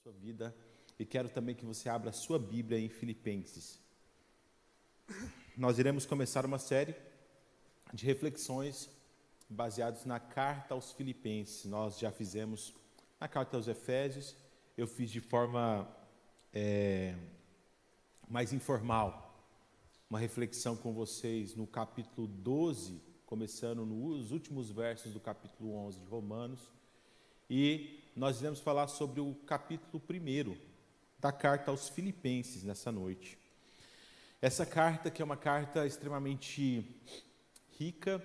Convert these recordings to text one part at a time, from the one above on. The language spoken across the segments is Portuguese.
sua vida e quero também que você abra a sua Bíblia em Filipenses. Nós iremos começar uma série de reflexões baseadas na carta aos Filipenses. Nós já fizemos a carta aos Efésios, eu fiz de forma mais informal, uma reflexão com vocês no capítulo 12, começando nos últimos versos do capítulo 11 de Romanos, e nós iremos falar sobre o capítulo 1 da carta aos Filipenses nessa noite. Essa carta, que é uma carta extremamente rica,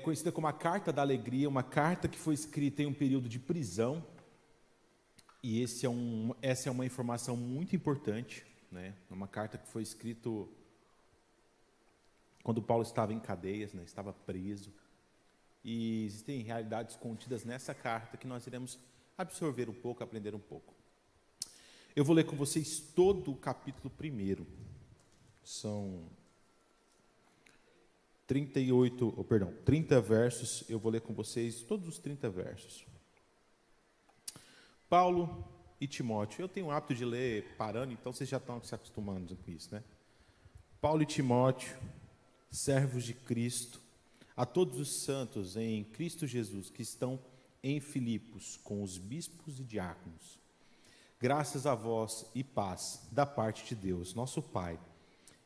conhecida como a Carta da Alegria, uma carta que foi escrita em um período de prisão, e essa é uma informação muito importante, né? Uma carta que foi escrita quando Paulo estava em cadeias, né? Estava preso, e existem realidades contidas nessa carta que nós iremos absorver um pouco, aprender um pouco. Eu vou ler com vocês todo o capítulo 1, são 30 versos, eu vou ler com vocês todos os 30 versos. Paulo e Timóteo, eu tenho o hábito de ler parando, então vocês já estão se acostumando com isso, né? Paulo e Timóteo, servos de Cristo, a todos os santos em Cristo Jesus que estão em Filipos, com os bispos e diáconos. Graças a vós e paz da parte de Deus, nosso Pai,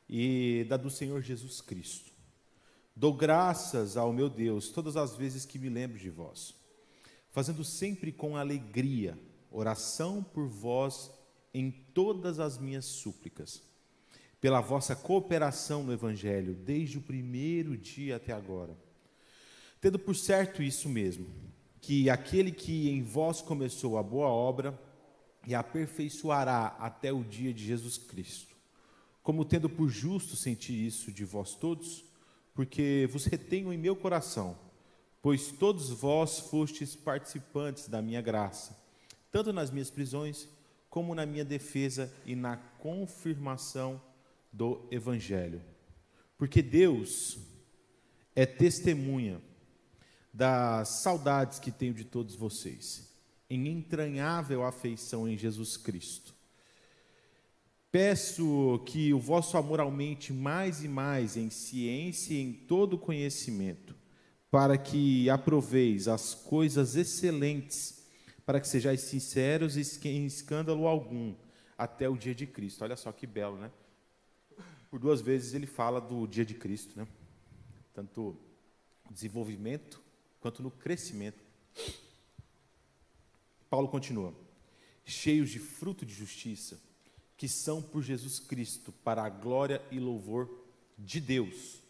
e da do Senhor Jesus Cristo. Dou graças ao meu Deus todas as vezes que me lembro de vós, fazendo sempre com alegria oração por vós em todas as minhas súplicas, pela vossa cooperação no Evangelho, desde o primeiro dia até agora. Tendo por certo isso mesmo, que aquele que em vós começou a boa obra, e aperfeiçoará até o dia de Jesus Cristo. Como tendo por justo sentir isso de vós todos, porque vos retenho em meu coração, pois todos vós fostes participantes da minha graça, tanto nas minhas prisões, como na minha defesa e na confirmação do Evangelho. Porque Deus é testemunha das saudades que tenho de todos vocês, em entranhável afeição em Jesus Cristo. Peço que o vosso amor aumente mais e mais em ciência e em todo conhecimento, para que aproveis as coisas excelentes, para que sejais sinceros e sem escândalo algum, até o dia de Cristo. Olha só que belo, né? Por 2 vezes ele fala do dia de Cristo, né? Tanto no desenvolvimento quanto no crescimento. Paulo continua: cheios de fruto de justiça, que são por Jesus Cristo, para a glória e louvor de Deus.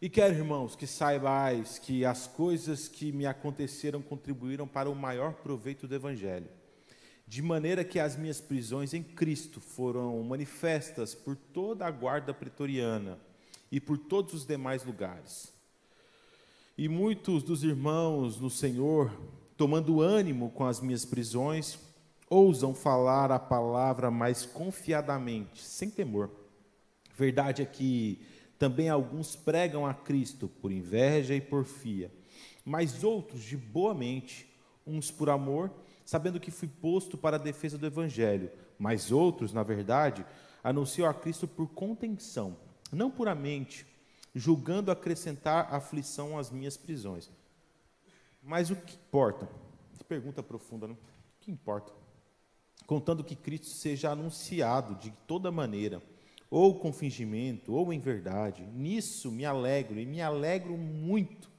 E quero, irmãos, que saibais que as coisas que me aconteceram contribuíram para o maior proveito do Evangelho, de maneira que as minhas prisões em Cristo foram manifestas por toda a guarda pretoriana e por todos os demais lugares. E muitos dos irmãos no Senhor, tomando ânimo com as minhas prisões, ousam falar a palavra mais confiadamente, sem temor. Verdade é que também alguns pregam a Cristo por inveja e porfia, mas outros de boa mente, uns por amor, sabendo que fui posto para a defesa do Evangelho, mas outros, na verdade, anunciam a Cristo por contenção, não puramente, julgando acrescentar aflição às minhas prisões. Mas o que importa? Que pergunta profunda, não? O que importa? Contando que Cristo seja anunciado de toda maneira, ou com fingimento, ou em verdade, nisso me alegro, e me alegro muito,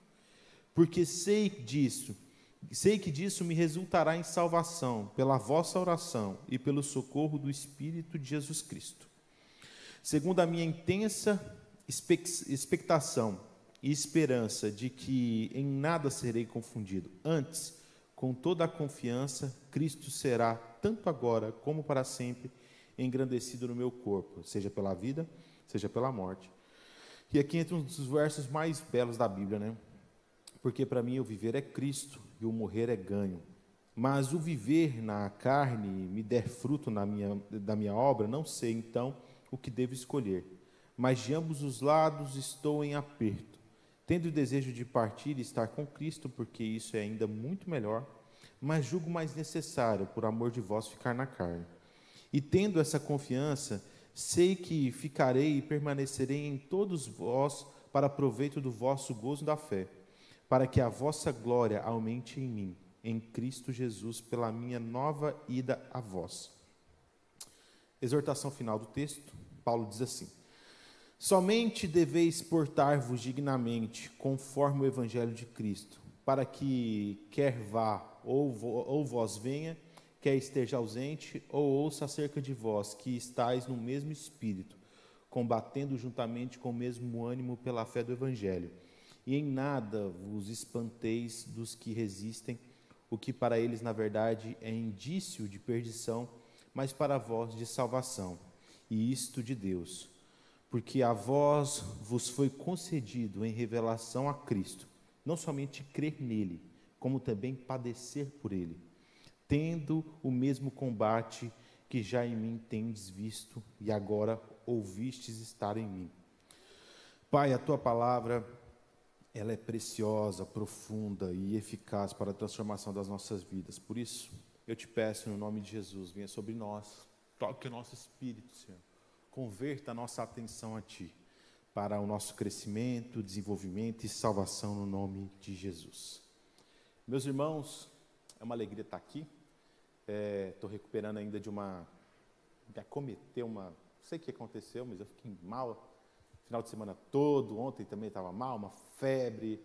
porque sei que disso me resultará em salvação, pela vossa oração e pelo socorro do Espírito de Jesus Cristo. Segundo a minha intensa expectação e esperança de que em nada serei confundido, antes, com toda a confiança, Cristo será, tanto agora como para sempre, engrandecido no meu corpo, seja pela vida, seja pela morte. E aqui entra um dos versos mais belos da Bíblia, né? Porque para mim o viver é Cristo e o morrer é ganho. Mas o viver na carne me der fruto da minha obra, não sei então o que devo escolher. Mas de ambos os lados estou em aperto, tendo o desejo de partir e estar com Cristo, porque isso é ainda muito melhor. mas julgo mais necessário, por amor de vós, ficar na carne. E tendo essa confiança, sei que ficarei e permanecerei em todos vós para proveito do vosso gozo da fé, para que a vossa glória aumente em mim, em Cristo Jesus, pela minha nova ida a vós. Exortação final do texto, Paulo diz assim: somente deveis portar-vos dignamente, conforme o evangelho de Cristo, para que quer vá ou vós venha, quer esteja ausente, ou ouça acerca de vós, que estáis no mesmo espírito, combatendo juntamente com o mesmo ânimo pela fé do evangelho. E em nada vos espanteis dos que resistem, o que para eles, na verdade, é indício de perdição, mas para vós de salvação, e isto de Deus. Porque a vós vos foi concedido em revelação a Cristo, não somente crer nele, como também padecer por ele, tendo o mesmo combate que já em mim tendes visto e agora ouvistes estar em mim. Pai, a tua palavra, ela é preciosa, profunda e eficaz para a transformação das nossas vidas. Por isso, eu te peço, no nome de Jesus, venha sobre nós, toque o nosso espírito, Senhor. Converta a nossa atenção a Ti, para o nosso crescimento, desenvolvimento e salvação no nome de Jesus. Meus irmãos, é uma alegria estar aqui. Estou recuperando ainda de não sei o que aconteceu, mas eu fiquei mal final de semana todo. Ontem também estava mal, uma febre,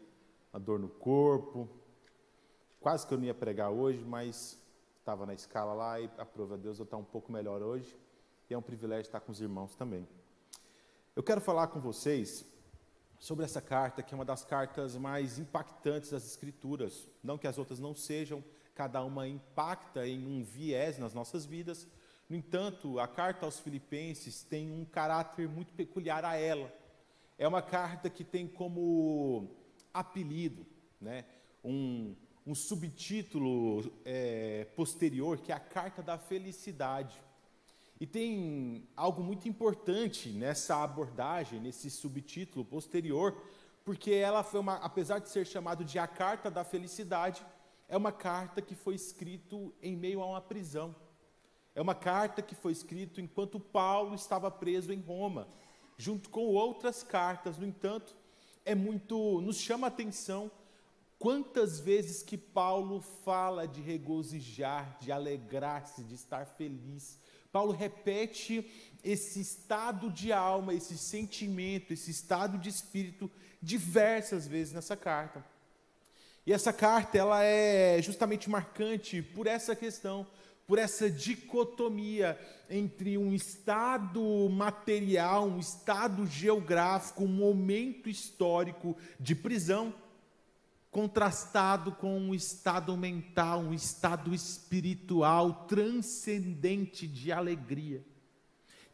uma dor no corpo. Quase que eu não ia pregar hoje, mas estava na escala lá e, aprove a Deus, eu estou um pouco melhor hoje. E é um privilégio estar com os irmãos também. Eu quero falar com vocês sobre essa carta, que é uma das cartas mais impactantes das Escrituras. Não que as outras não sejam, cada uma impacta em um viés nas nossas vidas. No entanto, a carta aos Filipenses tem um caráter muito peculiar a ela. É uma carta que tem como apelido, né, um subtítulo posterior, que é a Carta da Felicidade. E tem algo muito importante nessa abordagem, nesse subtítulo posterior, porque ela foi apesar de ser chamado de a Carta da Felicidade, é uma carta que foi escrita em meio a uma prisão. É uma carta que foi escrita enquanto Paulo estava preso em Roma, junto com outras cartas. No entanto, nos chama a atenção quantas vezes que Paulo fala de regozijar, de alegrar-se, de estar feliz. Paulo repete esse estado de alma, esse sentimento, esse estado de espírito diversas vezes nessa carta. E essa carta, ela é justamente marcante por essa questão, por essa dicotomia entre um estado material, um estado geográfico, um momento histórico de prisão, contrastado com um estado mental, um estado espiritual transcendente de alegria,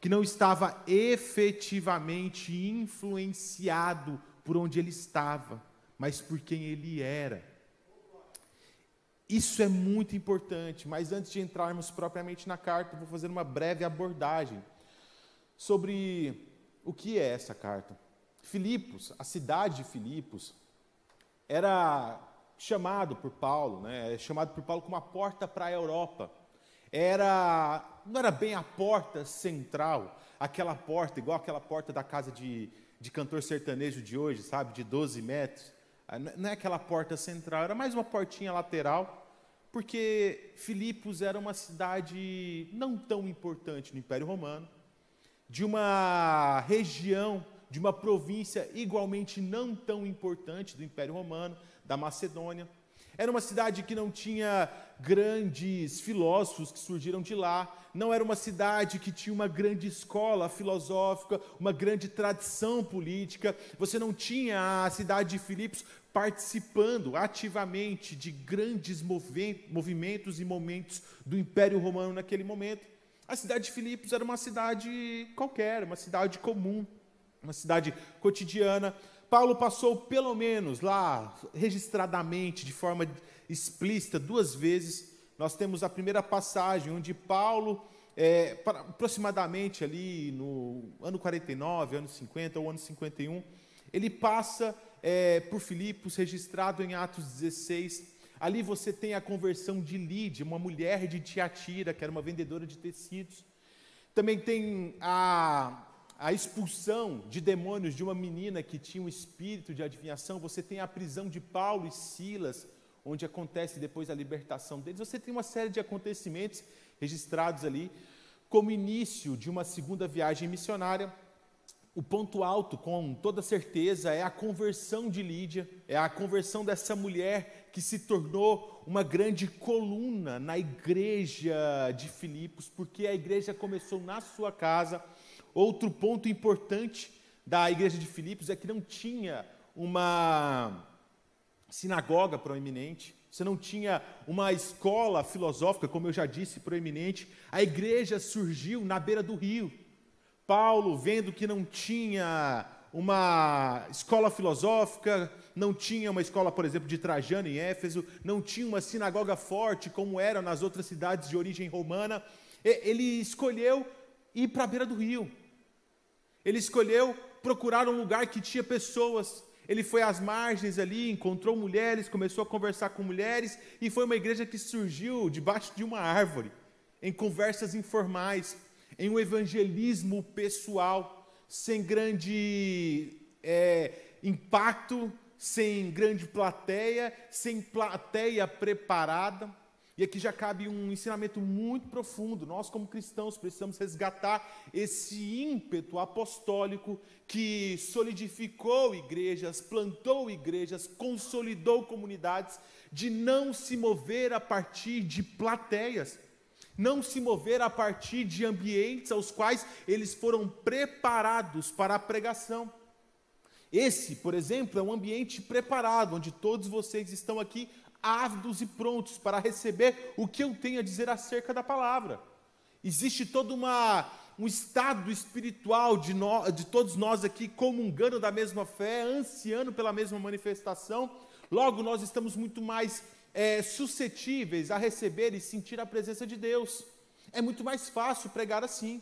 que não estava efetivamente influenciado por onde ele estava, mas por quem ele era. Isso é muito importante, mas antes de entrarmos propriamente na carta, vou fazer uma breve abordagem sobre o que é essa carta. Filipos, a cidade de Filipos, era chamado por Paulo, chamado por Paulo como a porta para a Europa. Não era bem a porta central, aquela porta, igual aquela porta da casa de cantor sertanejo de hoje, sabe, de 12 metros. Não é aquela porta central, era mais uma portinha lateral, porque Filipos era uma cidade não tão importante no Império Romano, de uma região, de uma província igualmente não tão importante do Império Romano, da Macedônia. Era uma cidade que não tinha grandes filósofos que surgiram de lá, não era uma cidade que tinha uma grande escola filosófica, uma grande tradição política. Você não tinha a cidade de Filipos participando ativamente de grandes movimentos e momentos do Império Romano naquele momento. A cidade de Filipos era uma cidade qualquer, uma cidade comum, uma cidade cotidiana. Paulo passou pelo menos lá, registradamente, de forma explícita, 2 vezes. Nós temos a primeira passagem, onde Paulo, aproximadamente ali no ano 49, ano 50 ou ano 51, ele passa por Filipos, registrado em Atos 16, Ali você tem a conversão de Lídia, uma mulher de Tiatira, que era uma vendedora de tecidos. Também tem a expulsão de demônios de uma menina que tinha um espírito de adivinhação. Você tem a prisão de Paulo e Silas, onde acontece depois a libertação deles. Você tem uma série de acontecimentos registrados ali, como início de uma segunda viagem missionária. O ponto alto, com toda certeza, é a conversão de Lídia, é a conversão dessa mulher que se tornou uma grande coluna na igreja de Filipos, porque a igreja começou na sua casa. Outro ponto importante da igreja de Filipos é que não tinha uma sinagoga proeminente, você não tinha uma escola filosófica, como eu já disse, proeminente. A igreja surgiu na beira do rio. Paulo, vendo que não tinha uma escola filosófica, não tinha uma escola, por exemplo, de Trajano em Éfeso, não tinha uma sinagoga forte, como era nas outras cidades de origem romana, ele escolheu ir para a beira do rio. Ele escolheu procurar um lugar que tinha pessoas. Ele foi às margens ali, encontrou mulheres, começou a conversar com mulheres, e foi uma igreja que surgiu debaixo de uma árvore, em conversas informais, em um evangelismo pessoal, sem grande impacto, sem grande plateia, sem plateia preparada. E aqui já cabe um ensinamento muito profundo. Nós, como cristãos, precisamos resgatar esse ímpeto apostólico que solidificou igrejas, plantou igrejas, consolidou comunidades, de não se mover a partir de plateias, não se mover a partir de ambientes aos quais eles foram preparados para a pregação. Esse, por exemplo, é um ambiente preparado, onde todos vocês estão aqui ávidos e prontos para receber o que eu tenho a dizer acerca da palavra. Existe todo um estado espiritual de todos nós aqui comungando da mesma fé, ansiando pela mesma manifestação. Logo, nós estamos muito mais suscetíveis a receber e sentir a presença de Deus. É muito mais fácil pregar assim.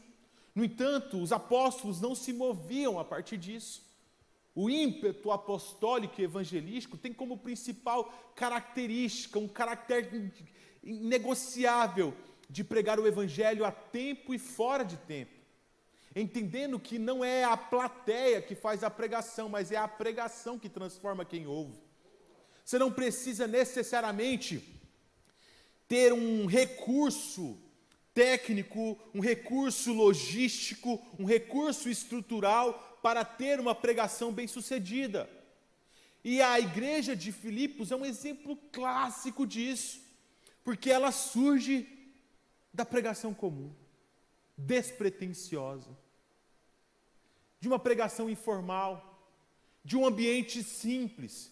No entanto, os apóstolos não se moviam a partir disso. O ímpeto apostólico e evangelístico tem como principal característica, um caráter inegociável de pregar o evangelho a tempo e fora de tempo, entendendo que não é a plateia que faz a pregação, mas é a pregação que transforma quem ouve. Você não precisa necessariamente ter um recurso técnico, um recurso logístico, um recurso estrutural para ter uma pregação bem-sucedida. E a igreja de Filipos é um exemplo clássico disso, porque ela surge da pregação comum, despretensiosa, de uma pregação informal, de um ambiente simples,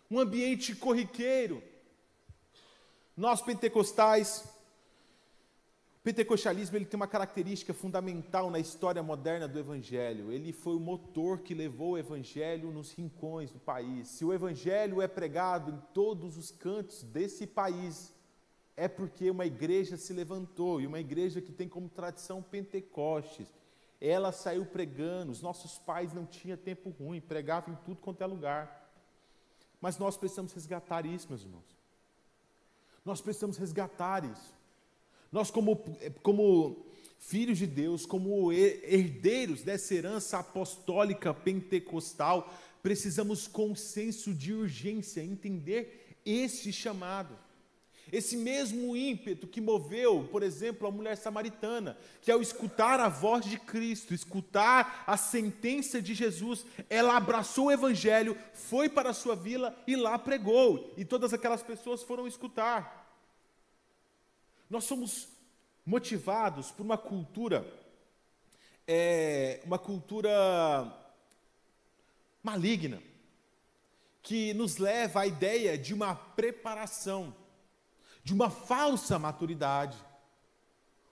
um ambiente corriqueiro. Nós pentecostais, o pentecostalismo ele tem uma característica fundamental na história moderna do Evangelho. Ele foi o motor que levou o Evangelho nos rincões do país. Se o Evangelho é pregado em todos os cantos desse país, é porque uma igreja se levantou, e uma igreja que tem como tradição Pentecostes. Ela saiu pregando, os nossos pais não tinham tempo ruim, pregavam em tudo quanto é lugar. Mas nós precisamos resgatar isso, meus irmãos. Nós precisamos resgatar isso. Nós, como filhos de Deus, como herdeiros dessa herança apostólica pentecostal, precisamos com senso de urgência entender esse chamado. Esse mesmo ímpeto que moveu, por exemplo, a mulher samaritana, que ao escutar a voz de Cristo, escutar a sentença de Jesus, ela abraçou o Evangelho, foi para a sua vila e lá pregou, e todas aquelas pessoas foram escutar. Nós somos motivados por uma cultura maligna, que nos leva à ideia de uma preparação, de uma falsa maturidade,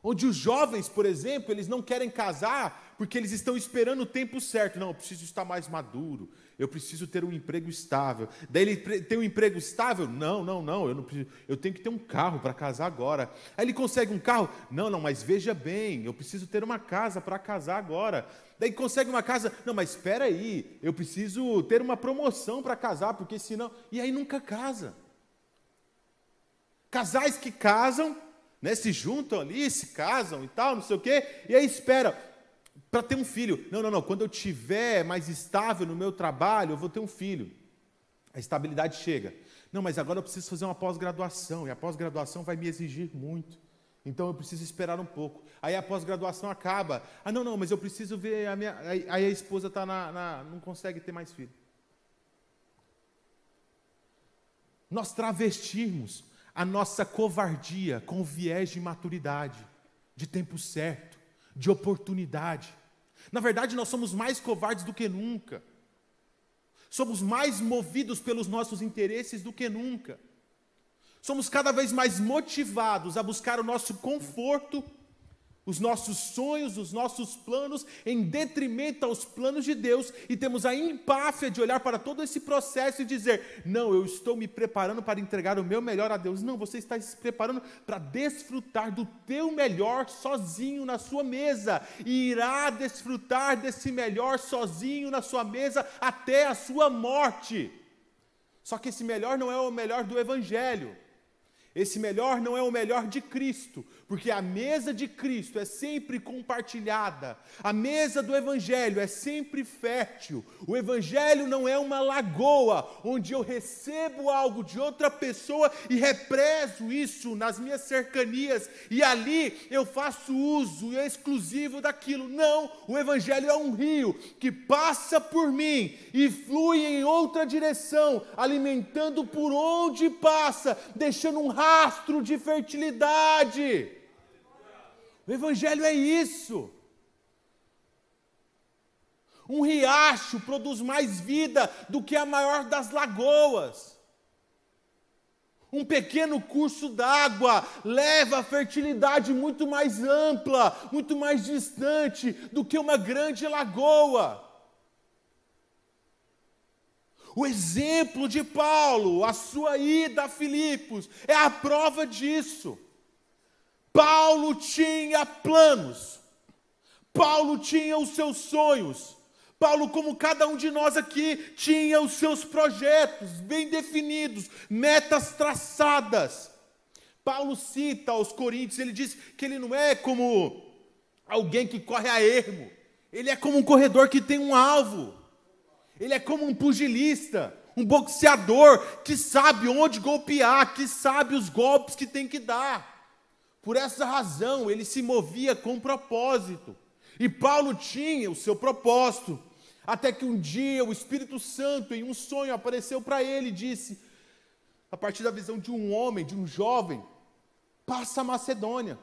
onde os jovens, por exemplo, eles não querem casar porque eles estão esperando o tempo certo. Não, eu preciso estar mais maduro, eu preciso ter um emprego estável. Daí ele tem um emprego estável? Não, eu não preciso, eu tenho que ter um carro para casar agora. Aí ele consegue um carro? Não, mas veja bem, eu preciso ter uma casa para casar agora. Daí consegue uma casa? Não, mas espera aí, eu preciso ter uma promoção para casar, porque senão... E aí nunca casa. Casais que casam, né, se juntam ali, se casam e tal, não sei o quê, e aí espera para ter um filho. Não, quando eu tiver mais estável no meu trabalho, eu vou ter um filho. A estabilidade chega. Não, mas agora eu preciso fazer uma pós-graduação, e a pós-graduação vai me exigir muito. Então eu preciso esperar um pouco. Aí a pós-graduação acaba. Não, mas eu preciso ver a minha... Aí a esposa está não consegue ter mais filho. Nós travestimos a nossa covardia com viés de maturidade, de tempo certo, de oportunidade. Na verdade, nós somos mais covardes do que nunca. Somos mais movidos pelos nossos interesses do que nunca. Somos cada vez mais motivados a buscar o nosso conforto, os nossos sonhos, os nossos planos, em detrimento aos planos de Deus, e temos a empáfia de olhar para todo esse processo e dizer, não, eu estou me preparando para entregar o meu melhor a Deus. Não, você está se preparando para desfrutar do teu melhor sozinho na sua mesa, e irá desfrutar desse melhor sozinho na sua mesa até a sua morte. Só que esse melhor não é o melhor do Evangelho. Esse melhor não é o melhor de Cristo, porque a mesa de Cristo é sempre compartilhada, a mesa do Evangelho é sempre fértil. O Evangelho não é uma lagoa, onde eu recebo algo de outra pessoa e represo isso nas minhas cercanias, e ali eu faço uso exclusivo daquilo. Não, o Evangelho é um rio que passa por mim e flui em outra direção, alimentando por onde passa, deixando um rastro de fertilidade. O Evangelho é isso. Um riacho produz mais vida do que a maior das lagoas. Um pequeno curso d'água leva a fertilidade muito mais ampla, muito mais distante do que uma grande lagoa. O exemplo de Paulo, a sua ida a Filipos, é a prova disso. Paulo tinha planos, Paulo tinha os seus sonhos, Paulo, como cada um de nós aqui, tinha os seus projetos bem definidos, metas traçadas. Paulo cita aos Coríntios, ele diz que ele não é como alguém que corre a ermo, ele é como um corredor que tem um alvo. Ele é como um pugilista, um boxeador que sabe onde golpear, que sabe os golpes que tem que dar. Por essa razão, ele se movia com propósito. E Paulo tinha o seu propósito. Até que um dia o Espírito Santo, em um sonho, apareceu para ele e disse, a partir da visão de um homem, de um jovem, passa a Macedônia.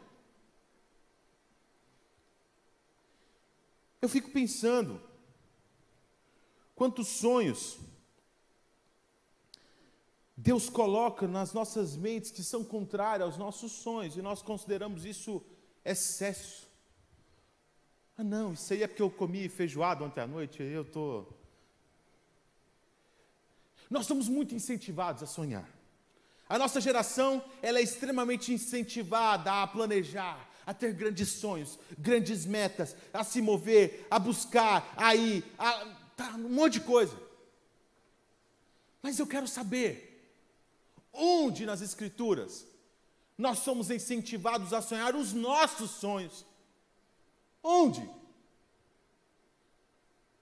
Eu fico pensando, quantos sonhos Deus coloca nas nossas mentes que são contrários aos nossos sonhos, e nós consideramos isso excesso. Não, isso aí é porque eu comi feijoada ontem à noite, Nós somos muito incentivados a sonhar. A nossa geração, ela é extremamente incentivada a planejar, a ter grandes sonhos, grandes metas, a se mover, a buscar, um monte de coisa. Mas eu quero saber, onde nas Escrituras nós somos incentivados a sonhar os nossos sonhos? Onde?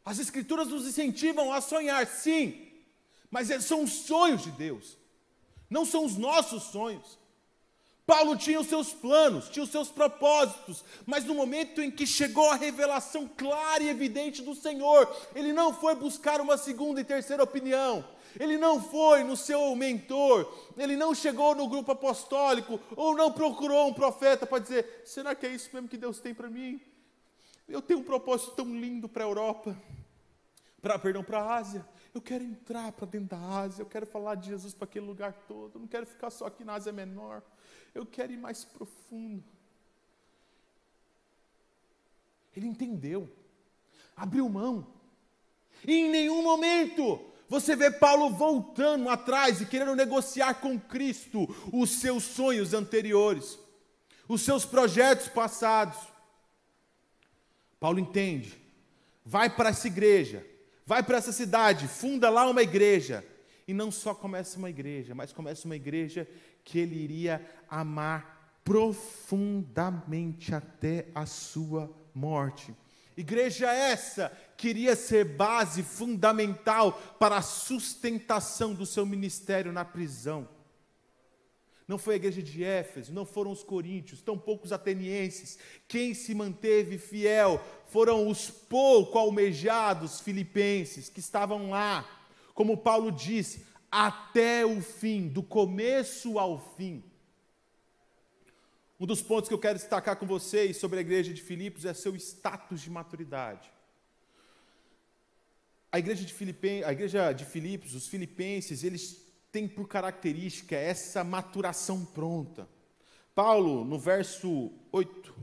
As Escrituras nos incentivam a sonhar, sim, mas são os sonhos de Deus, não são os nossos sonhos. Paulo tinha os seus planos, tinha os seus propósitos, mas no momento em que chegou a revelação clara e evidente do Senhor, ele não foi buscar uma segunda e terceira opinião, ele não foi no seu mentor, ele não chegou no grupo apostólico, ou não procurou um profeta para dizer, será que é isso mesmo que Deus tem para mim? Eu tenho um propósito tão lindo para a Europa, para a Ásia, eu quero entrar para dentro da Ásia, eu quero falar de Jesus para aquele lugar todo, eu não quero ficar só aqui na Ásia Menor, eu quero ir mais profundo. Ele entendeu, abriu mão, e em nenhum momento você vê Paulo voltando atrás e querendo negociar com Cristo os seus sonhos anteriores, os seus projetos passados. Paulo entende, vai para essa igreja, vai para essa cidade, funda lá uma igreja, e não só começa uma igreja, mas começa uma igreja que ele iria amar profundamente até a sua morte. Igreja essa queria ser base fundamental para a sustentação do seu ministério na prisão. Não foi a igreja de Éfeso, não foram os coríntios, tampouco os atenienses. Quem se manteve fiel foram os pouco almejados filipenses que estavam lá, como Paulo disse, até o fim, do começo ao fim. Um dos pontos que eu quero destacar com vocês sobre a igreja de Filipos é seu status de maturidade. A igreja de Filipos, os filipenses, eles têm por característica essa maturação pronta. Paulo, no verso 8,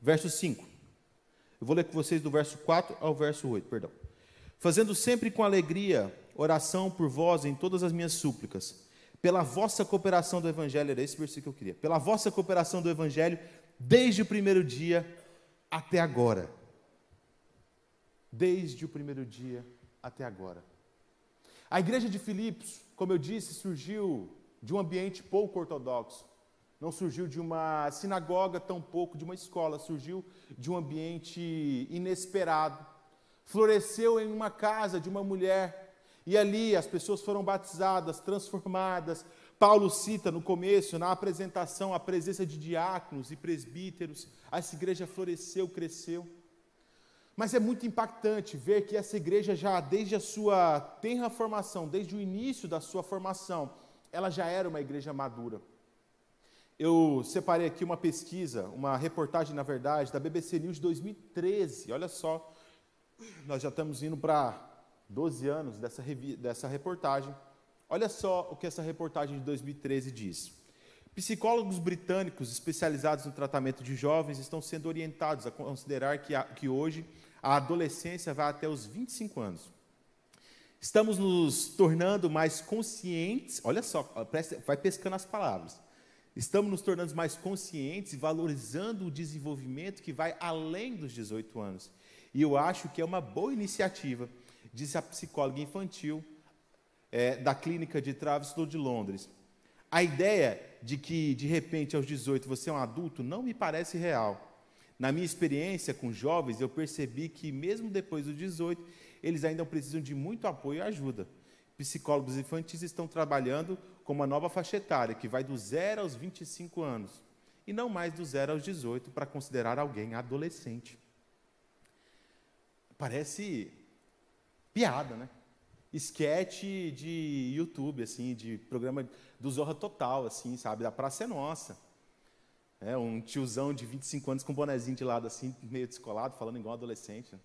verso 5. Eu vou ler com vocês do verso 4 ao verso 8, perdão. Fazendo sempre com alegria oração por vós em todas as minhas súplicas, pela vossa cooperação do Evangelho, era esse versículo que eu queria, pela vossa cooperação do Evangelho, desde o primeiro dia até agora. Desde o primeiro dia até agora. A igreja de Filipos, como eu disse, surgiu de um ambiente pouco ortodoxo. Não surgiu de uma sinagoga, tampouco de uma escola, surgiu de um ambiente inesperado. Floresceu em uma casa de uma mulher, e ali as pessoas foram batizadas, transformadas. Paulo cita no começo, na apresentação, a presença de diáconos e presbíteros. Essa igreja floresceu, cresceu. Mas é muito impactante ver que essa igreja já, desde a sua tenra formação, desde o início da sua formação, ela já era uma igreja madura. Eu separei aqui uma pesquisa, uma reportagem, na verdade, da BBC News de 2013. Olha só, nós já estamos indo para 12 anos dessa reportagem. Olha só o que essa reportagem de 2013 diz. Psicólogos britânicos especializados no tratamento de jovens estão sendo orientados a considerar que hoje a adolescência vai até os 25 anos. Estamos nos tornando mais conscientes, olha só, vai pescando as palavras. Estamos nos tornando mais conscientes e valorizando o desenvolvimento que vai além dos 18 anos. E eu acho que é uma boa iniciativa, disse a psicóloga infantil da clínica de Traveslow de Londres. A ideia de que, de repente, aos 18 você é um adulto não me parece real. Na minha experiência com jovens, eu percebi que, mesmo depois dos 18, eles ainda precisam de muito apoio e ajuda. Psicólogos infantis estão trabalhando com uma nova faixa etária, que vai do 0 aos 25 anos, e não mais do 0 aos 18, para considerar alguém adolescente. Parece piada, né? Esquete de YouTube, assim, de programa do Zorra Total, assim, sabe? Da Praça é Nossa. Um tiozão de 25 anos com um bonezinho de lado, assim, meio descolado, falando igual adolescente. Né?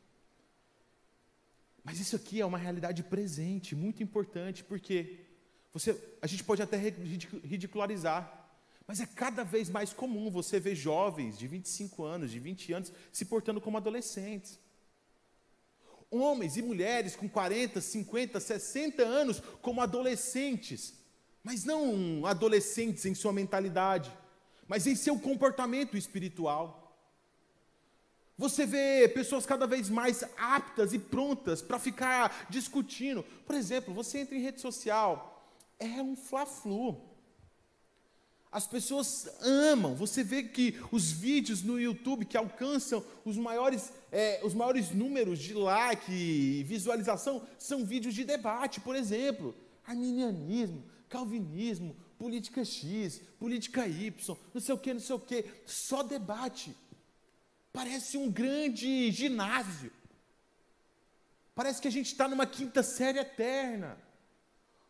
Mas isso aqui é uma realidade presente, muito importante, porque a gente pode até ridicularizar, mas é cada vez mais comum você ver jovens de 25 anos, de 20 anos, se portando como adolescentes. Homens e mulheres com 40, 50, 60 anos como adolescentes, mas não adolescentes em sua mentalidade, mas em seu comportamento espiritual. Você vê pessoas cada vez mais aptas e prontas para ficar discutindo. Por exemplo, você entra em rede social, é um fla-flu. As pessoas amam. Você vê que os vídeos no YouTube que alcançam os maiores números de like e visualização são vídeos de debate, por exemplo. Arminianismo, calvinismo, política X, política Y, não sei o quê. Só debate. Parece um grande ginásio. Parece que a gente está numa quinta série eterna,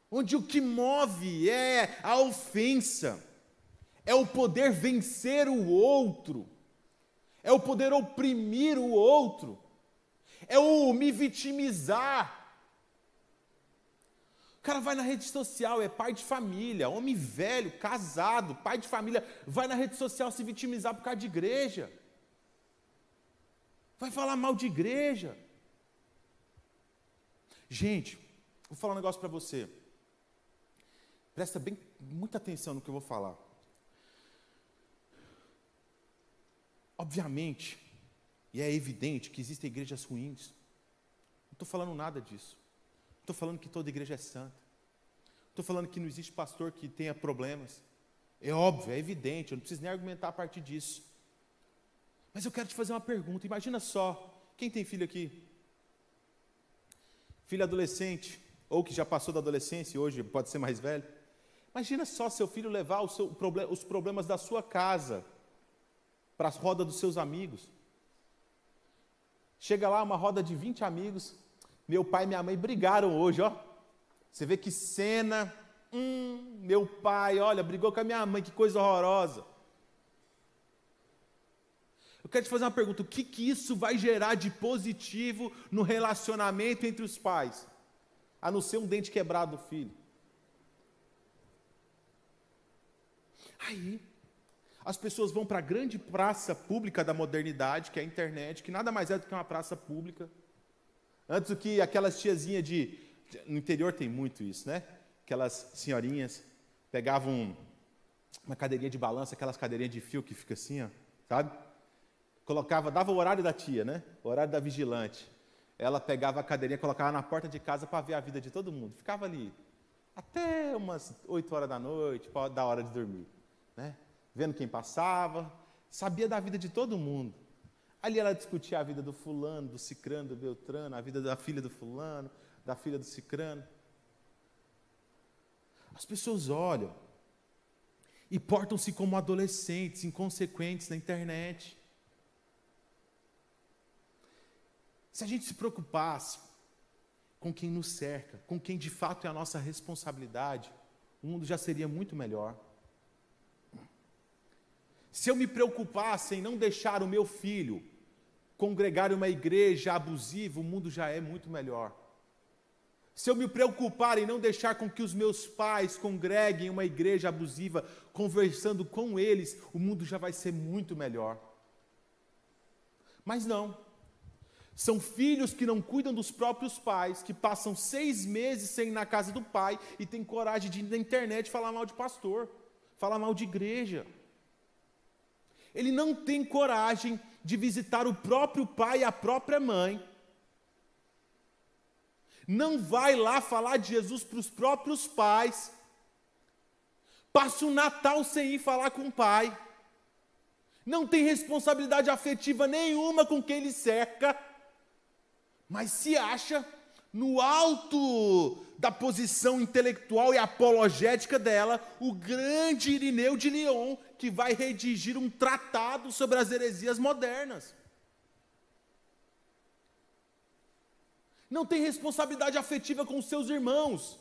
onde o que move é a ofensa, é o poder vencer o outro, é o poder oprimir o outro, é o me vitimizar. O cara vai na rede social, é pai de família, homem velho, casado, pai de família, vai na rede social se vitimizar por causa de igreja. Vai falar mal de igreja. Gente, vou falar um negócio para você. Presta muita atenção no que eu vou falar. Obviamente, e é evidente que existem igrejas ruins. Não estou falando nada disso. Estou falando que toda igreja é santa. Estou falando que não existe pastor que tenha problemas. É óbvio, é evidente, eu não preciso nem argumentar a partir disso. Mas eu quero te fazer uma pergunta. Imagina só, quem tem filho aqui? Filho adolescente, ou que já passou da adolescência e hoje pode ser mais velho. Imagina só seu filho levar os problemas da sua casa para as rodas dos seus amigos. Chega lá, uma roda de 20 amigos, meu pai e minha mãe brigaram hoje, ó. Você vê que cena, meu pai, olha, brigou com a minha mãe, que coisa horrorosa. Eu quero te fazer uma pergunta, o que isso vai gerar de positivo no relacionamento entre os pais? A não ser um dente quebrado do filho. Aí, as pessoas vão para a grande praça pública da modernidade, que é a internet, que nada mais é do que uma praça pública. Antes do que aquelas tiazinhas no interior tem muito isso, né? Aquelas senhorinhas pegavam uma cadeirinha de balanço, aquelas cadeirinhas de fio que fica assim, ó, sabe? Dava o horário da tia, né? O horário da vigilante. Ela pegava a cadeirinha, colocava na porta de casa para ver a vida de todo mundo. Ficava ali até umas 8 horas da noite, para dar hora de dormir, né? Vendo quem passava, sabia da vida de todo mundo. Ali ela discutia a vida do fulano, do cicrano, do beltrano, a vida da filha do fulano, da filha do cicrano. As pessoas olham e portam-se como adolescentes, inconsequentes na internet. Se a gente se preocupasse com quem nos cerca, com quem de fato é a nossa responsabilidade, o mundo já seria muito melhor. Se eu me preocupasse em não deixar o meu filho congregar em uma igreja abusiva, o mundo já é muito melhor. Se eu me preocupar em não deixar com que os meus pais congreguem em uma igreja abusiva, conversando com eles, o mundo já vai ser muito melhor. Mas não. São filhos que não cuidam dos próprios pais, que passam 6 meses sem ir na casa do pai e têm coragem de ir na internet falar mal de pastor, falar mal de igreja. Ele não tem coragem de visitar o próprio pai e a própria mãe. Não vai lá falar de Jesus para os próprios pais. Passa o Natal sem ir falar com o pai. Não tem responsabilidade afetiva nenhuma com quem ele cerca. Mas se acha no alto da posição intelectual e apologética dela, o grande Irineu de Lyon, que vai redigir um tratado sobre as heresias modernas. Não tem responsabilidade afetiva com os seus irmãos,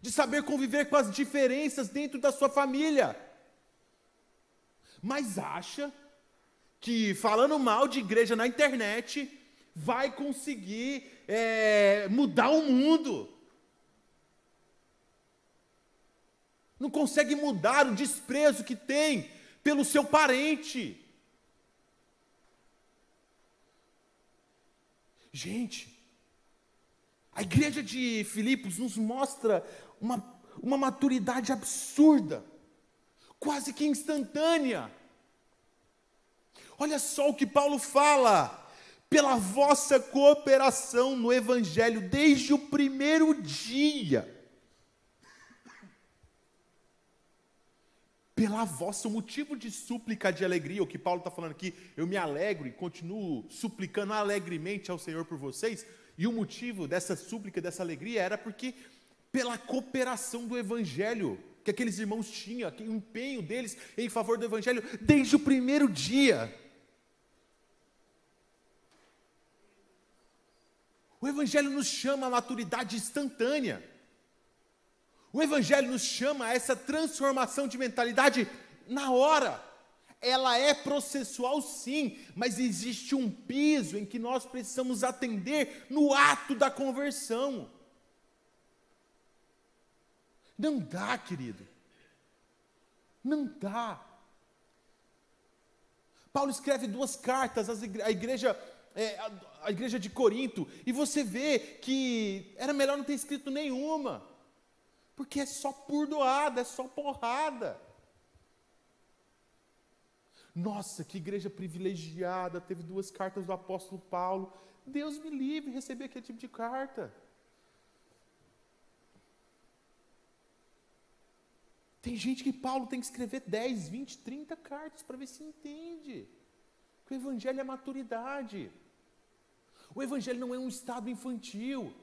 de saber conviver com as diferenças dentro da sua família. Mas acha que falando mal de igreja na internet vai conseguir mudar o mundo. Não consegue mudar o desprezo que tem pelo seu parente. Gente, a igreja de Filipos nos mostra uma maturidade absurda, quase que instantânea. Olha só o que Paulo fala: pela vossa cooperação no Evangelho desde o primeiro dia. Pela vossa, o motivo de súplica de alegria, o que Paulo está falando aqui, eu me alegro e continuo suplicando alegremente ao Senhor por vocês, e o motivo dessa súplica, dessa alegria, era porque pela cooperação do Evangelho, que aqueles irmãos tinham, o empenho deles em favor do Evangelho, desde o primeiro dia. O Evangelho nos chama a maturidade instantânea. O Evangelho nos chama a essa transformação de mentalidade na hora. Ela é processual sim, mas existe um piso em que nós precisamos atender no ato da conversão. Não dá, querido. Não dá. Paulo escreve 2 cartas à igreja de Corinto, e você vê que era melhor não ter escrito nenhuma, porque é só burdoada, é só porrada. Nossa, que igreja privilegiada, teve 2 cartas do apóstolo Paulo. Deus me livre de receber aquele tipo de carta. Tem gente que Paulo tem que escrever 10, 20, 30 cartas para ver se entende. Que o evangelho é maturidade. O evangelho não é um estado infantil.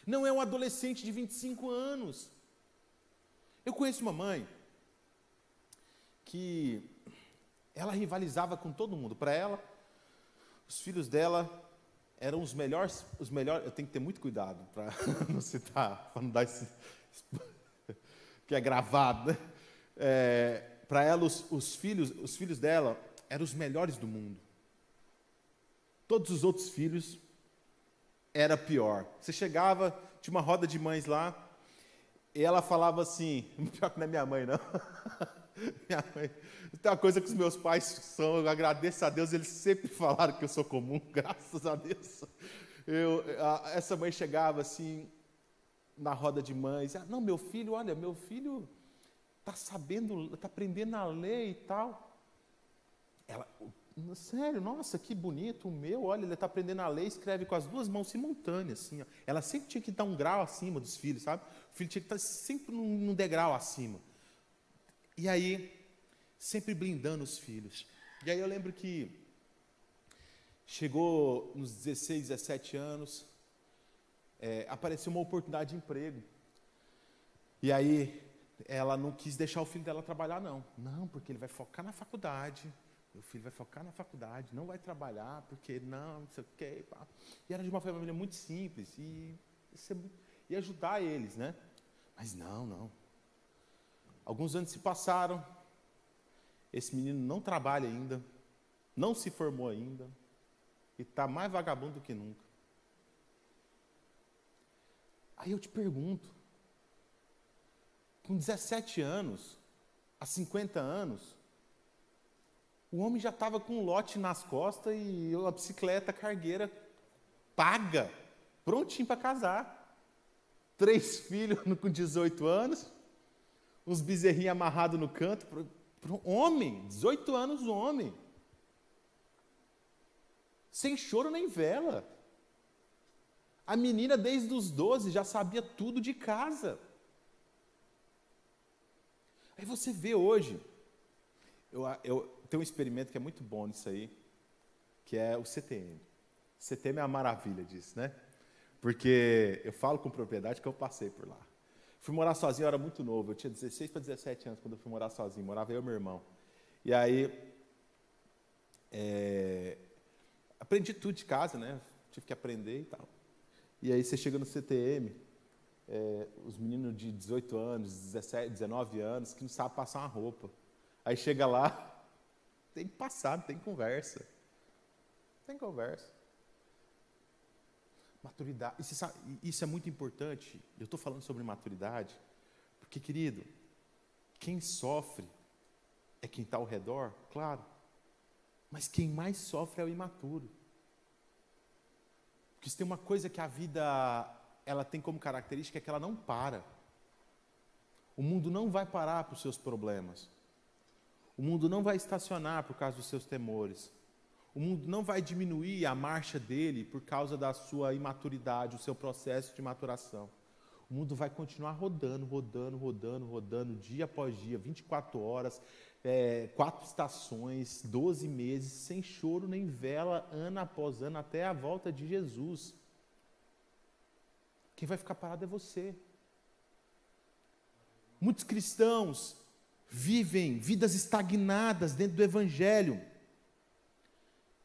Não é um adolescente de 25 anos. Eu conheço uma mãe que ela rivalizava com todo mundo. Para ela, os filhos dela eram os melhores, eu tenho que ter muito cuidado para não citar, para não dar esse que é gravado, né? Para ela, os filhos dela eram os melhores do mundo. Todos os outros filhos era pior. Você chegava, tinha uma roda de mães lá, e ela falava assim, pior que não é minha mãe, não. Minha mãe, tem uma coisa que os meus pais são, eu agradeço a Deus, eles sempre falaram que eu sou comum, graças a Deus. Essa mãe chegava assim, na roda de mães, não, meu filho está sabendo, está aprendendo a ler e tal. Ela, sério, nossa, que bonito, o meu, olha, ele está aprendendo a ler e escreve com as 2 mãos simultâneas, assim, ó. Ela sempre tinha que estar um grau acima dos filhos, sabe? O filho tinha que estar sempre num degrau acima. E aí, sempre blindando os filhos. E aí eu lembro que chegou nos 16, 17 anos, apareceu uma oportunidade de emprego. E aí, ela não quis deixar o filho dela trabalhar, não. Não, porque ele vai focar na faculdade. Meu filho vai focar na faculdade, não vai trabalhar, porque não sei o quê. E era de uma família muito simples, e ajudar eles, né? Mas não. Alguns anos se passaram, esse menino não trabalha ainda, não se formou ainda, e está mais vagabundo do que nunca. Aí eu te pergunto, com 17 anos, há 50 anos, o homem já estava com um lote nas costas e a bicicleta cargueira paga, prontinho para casar. 3 filhos com 18 anos, uns bezerrinhos amarrados no canto, para um homem, 18 anos o homem. Sem choro nem vela. A menina, desde os 12, já sabia tudo de casa. Aí você vê hoje, eu tenho um experimento que é muito bom nisso aí, que é o CTM. CTM é a maravilha disso, né? Porque eu falo com propriedade que eu passei por lá. Fui morar sozinho, eu era muito novo, eu tinha 16 para 17 anos quando eu fui morar sozinho, morava eu e meu irmão. E aí, aprendi tudo de casa, né? Tive que aprender e tal. E aí você chega no CTM, os meninos de 18 anos, 17, 19 anos, que não sabem passar uma roupa. Aí chega lá, tem que passar, não tem conversa. Tem conversa. Maturidade. Isso é muito importante. Eu estou falando sobre maturidade, porque, querido, quem sofre é quem está ao redor, claro. Mas quem mais sofre é o imaturo. Porque se tem uma coisa que a vida ela tem como característica é que ela não para. O mundo não vai parar para os seus problemas. O mundo não vai estacionar por causa dos seus temores. O mundo não vai diminuir a marcha dele por causa da sua imaturidade, o seu processo de maturação. O mundo vai continuar rodando, dia após dia, 24 horas, 4 estações, 12 meses, sem choro nem vela, ano após ano, até a volta de Jesus. Quem vai ficar parado é você. Muitos cristãos vivem vidas estagnadas dentro do Evangelho,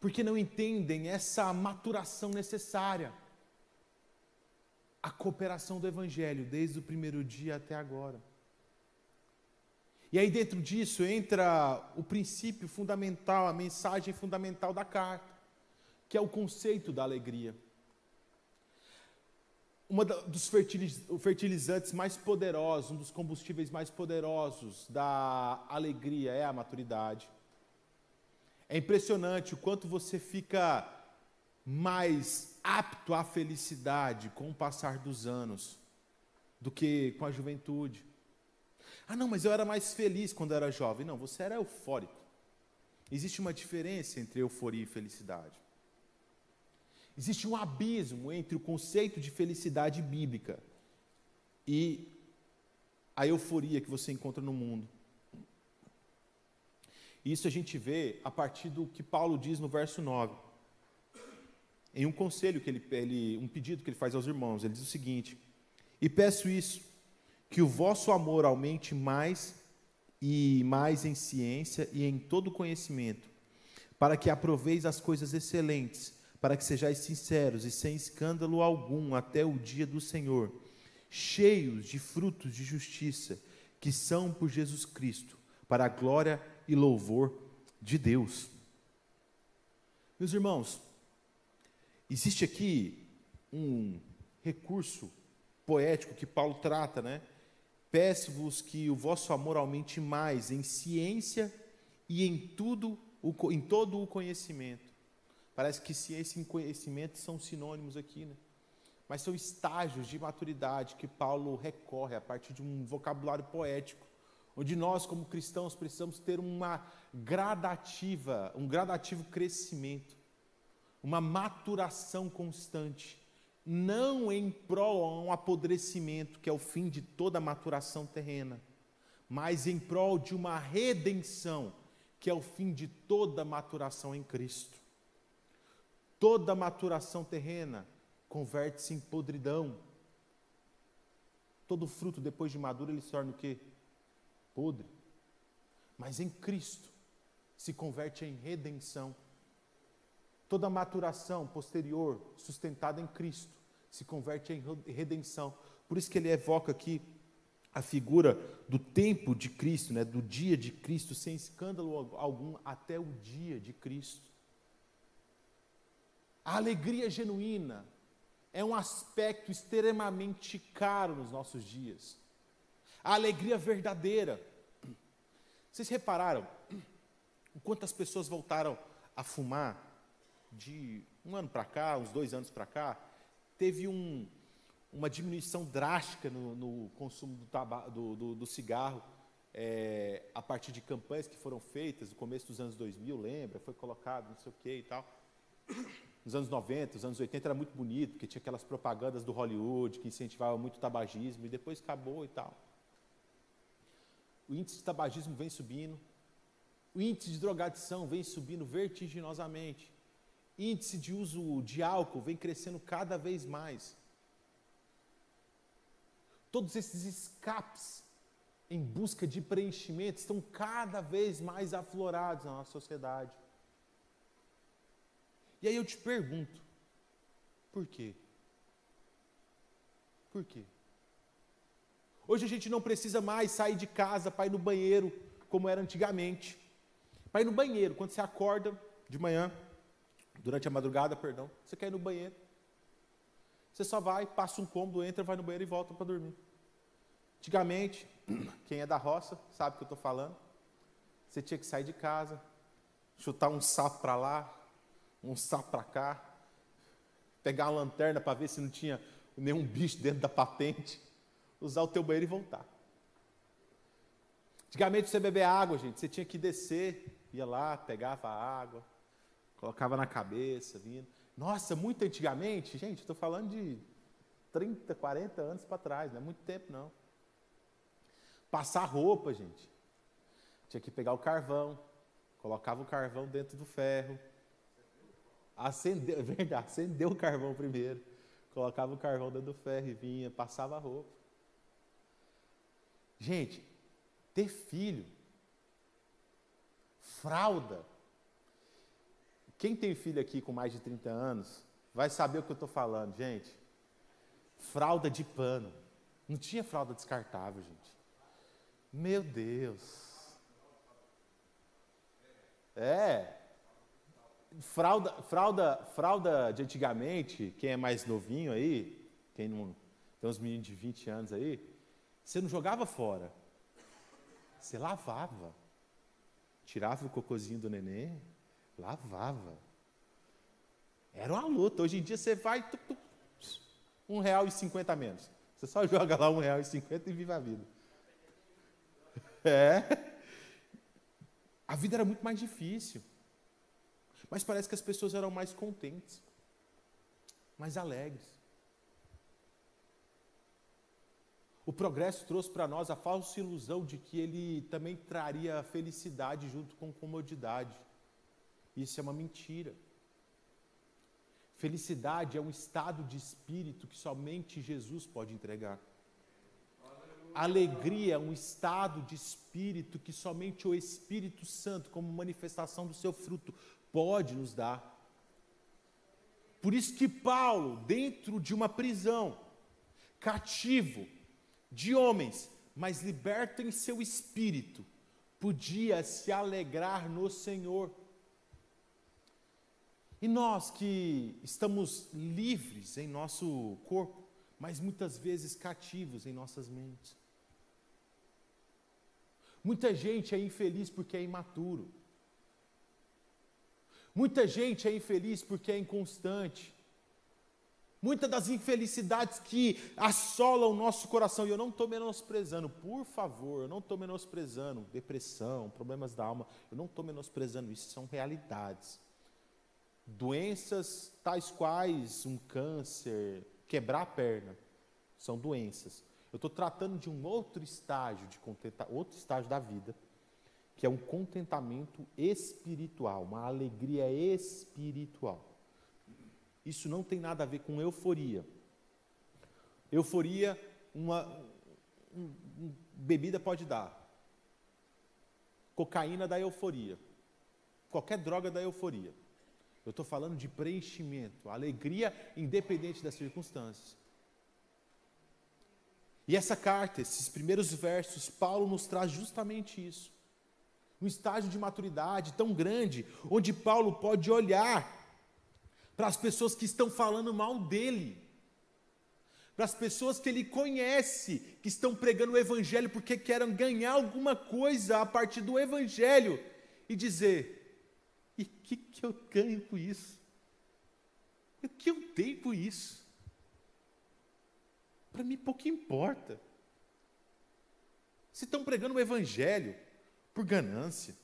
porque não entendem essa maturação necessária, a cooperação do Evangelho, desde o primeiro dia até agora. E aí dentro disso entra o princípio fundamental, a mensagem fundamental da carta, que é o conceito da alegria. Dos fertilizantes mais poderosos, um dos combustíveis mais poderosos da alegria é a maturidade. É impressionante o quanto você fica mais apto à felicidade com o passar dos anos do que com a juventude. Ah, não, mas eu era mais feliz quando eu era jovem. Não, você era eufórico. Existe uma diferença entre euforia e felicidade. Existe um abismo entre o conceito de felicidade bíblica e a euforia que você encontra no mundo. Isso a gente vê a partir do que Paulo diz no verso 9. Em um conselho um pedido que ele faz aos irmãos, ele diz o seguinte: e peço isso, que o vosso amor aumente mais e mais em ciência e em todo conhecimento, para que aproveis as coisas excelentes, para que sejais sinceros e sem escândalo algum até o dia do Senhor, cheios de frutos de justiça, que são por Jesus Cristo, para a glória e louvor de Deus. Meus irmãos, existe aqui um recurso poético que Paulo trata, né? Peço-vos que o vosso amor aumente mais em ciência e em todo o conhecimento. Parece que ciência e conhecimento são sinônimos aqui, né? Mas são estágios de maturidade que Paulo recorre a partir de um vocabulário poético, onde nós, como cristãos, precisamos ter um gradativo crescimento, uma maturação constante, não em prol a um apodrecimento, que é o fim de toda maturação terrena, mas em prol de uma redenção, que é o fim de toda maturação em Cristo. Toda maturação terrena converte-se em podridão. Todo fruto, depois de maduro, ele se torna o quê? Podre. Mas em Cristo se converte em redenção. Toda maturação posterior, sustentada em Cristo, se converte em redenção. Por isso que ele evoca aqui a figura do tempo de Cristo, né, do dia de Cristo, sem escândalo algum, até o dia de Cristo. A alegria genuína é um aspecto extremamente caro nos nossos dias. A alegria verdadeira. Vocês repararam o quanto as pessoas voltaram a fumar de um ano para cá, uns 2 anos para cá? Teve uma diminuição drástica no consumo do cigarro, a partir de campanhas que foram feitas no começo dos anos 2000, lembra? Foi colocado não sei o que e tal. Nos anos 90, nos anos 80 era muito bonito, porque tinha aquelas propagandas do Hollywood que incentivavam muito o tabagismo, e depois acabou e tal. O índice de tabagismo vem subindo, o índice de drogadição vem subindo vertiginosamente, o índice de uso de álcool vem crescendo cada vez mais. Todos esses escapes em busca de preenchimento estão cada vez mais aflorados na nossa sociedade. E aí eu te pergunto, por quê? Por quê? Hoje a gente não precisa mais sair de casa para ir no banheiro, como era antigamente. Para ir no banheiro, quando você acorda de manhã, durante a madrugada, você quer ir no banheiro. Você só vai, passa um cômodo, entra, vai no banheiro e volta para dormir. Antigamente, quem é da roça sabe o que eu estou falando. Você tinha que sair de casa, chutar um sapo para lá, um sapo para cá, pegar uma lanterna para ver se não tinha nenhum bicho dentro da patente, usar o teu banheiro e voltar. Antigamente, você beber água, gente, você tinha que descer, ia lá, pegava a água, colocava na cabeça, vindo. Nossa, muito antigamente, gente, estou falando de 30, 40 anos para trás, não é muito tempo não. Passar roupa, gente. Tinha que pegar o carvão, colocava o carvão dentro do ferro, acendeu o carvão primeiro, colocava o carvão dentro do ferro e vinha, passava a roupa. Gente, ter filho, fralda. Quem tem filho aqui com mais de 30 anos vai saber o que eu estou falando, gente. Fralda de pano. Não tinha fralda descartável, gente. Meu Deus. Fralda de antigamente, quem é mais novinho aí, quem não tem uns meninos de 20 anos aí, você não jogava fora. Você lavava. Tirava o cocôzinho do neném, lavava. Era uma luta. Hoje em dia você vai, R$1,50 a menos. Você só joga lá R$1,50 e vive a vida. A vida era muito mais difícil. Mas parece que as pessoas eram mais contentes, mais alegres. O progresso trouxe para nós a falsa ilusão de que ele também traria felicidade junto com comodidade. Isso é uma mentira. Felicidade é um estado de espírito que somente Jesus pode entregar. Alegria é um estado de espírito que somente o Espírito Santo, como manifestação do seu fruto, pode nos dar. Por isso que Paulo, dentro de uma prisão, cativo de homens, mas liberto em seu espírito, podia se alegrar no Senhor. E nós que estamos livres em nosso corpo, mas muitas vezes cativos em nossas mentes. Muita gente é infeliz porque é imaturo. Muita gente é infeliz porque é inconstante. Muitas das infelicidades que assolam o nosso coração, e eu não estou menosprezando, por favor, eu não estou menosprezando depressão, problemas da alma, eu não estou menosprezando isso, são realidades. Doenças tais quais um câncer, quebrar a perna, são doenças. Eu estou tratando de um outro estágio outro estágio da vida, que é um contentamento espiritual, uma alegria espiritual. Isso não tem nada a ver com euforia. Euforia, bebida pode dar. Cocaína dá euforia. Qualquer droga dá euforia. Eu estou falando de preenchimento, alegria independente das circunstâncias. E essa carta, esses primeiros versos, Paulo nos traz justamente isso. Um estágio de maturidade tão grande, onde Paulo pode olhar para as pessoas que estão falando mal dele, para as pessoas que ele conhece, que estão pregando o evangelho porque querem ganhar alguma coisa a partir do evangelho, e dizer: e o que eu ganho com isso? O que eu tenho com isso? Para mim pouco importa. Se estão pregando o evangelho por ganância,